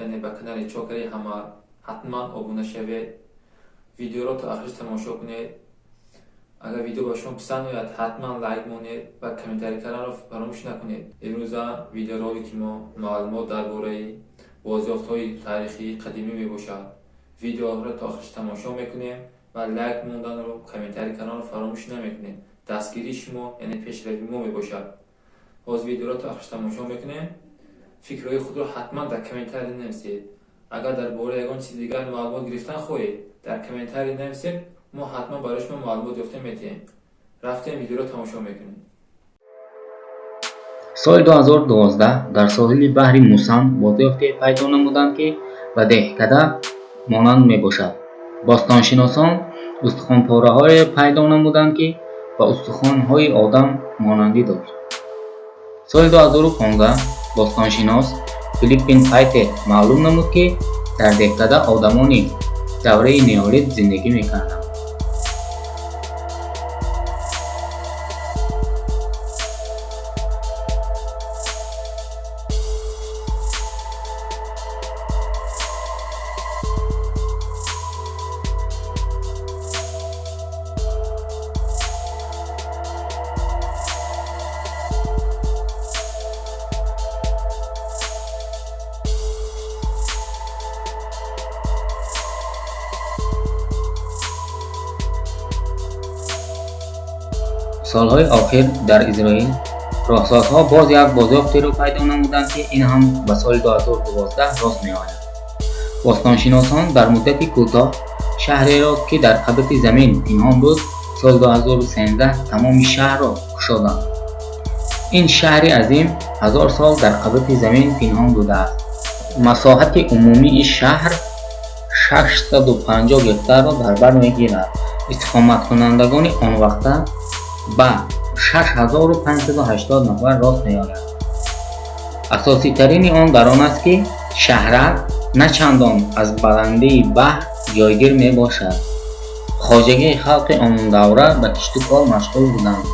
میکنید به کانال چوکری همار حتما ابونه شوید. ویدیو رو تا آخرش تماشا کنید. اگر ویدیو با شما پسند آید حتما لایک مونید و کامنت کردن رو فراموش نکنید. امروزا ویدیو رو که ما معلومات درباره بازیافت‌های تاریخی قدیمی میباشد. ویدیو رو تا آخرش تماشا میکنیم و لایک موندن رو کامنت کردن رو فراموش نمیکنید. دستگیری شما یعنی پیشروی ما میباشد. باز ویدیو رو تا آخرش تماشا میکنیم. فکرهای خود رو حتما در کامنت نویسید. اگر درباره یگان چیز دیگر معلومات گرفتن خواهید در کامنت نویسید، ما حتما برای شما معلومات یافته میتیم. رفتیم ویدیو رو تماشا میکنیم. سال 2012 در ساحل بحر موسان بازیافته پیدا نمودند که به دهکده مانند میباشد. باستانشناسان استخوان‌پاره‌های پیدا نمودند که به استخوان‌های آدم مانندی داشت. سال 2015 باستانشناس فیلیپین پایتر معلوم نمود که در دهکده آدمانی دوره نیولیت زندگی میکردند. سالهای آخر در اسرائیل راهسازها باز یک بازیافتی را پیدا نمودند که این هم به سال 2012 راست می‌آید. باستانشناسان در مدت کوتاه شهری را که در قبط زمین پنهان بود سال 2013 تمام شهر را گشودند. این شهری عظیم 1000 سال در قبط زمین پنهان بوده است. مساحت عمومی این شهر 650 هکتار را در بر میگیرد. استقامت کنندگان آن وقت با 6580 نفر راست می‌آید. اساسی ترین آن در آن است که شهر نه چندان از بلندی بحر جایگیر می باشد. خواجگی خلق آن دوره به کشت و کار مشغول بودند.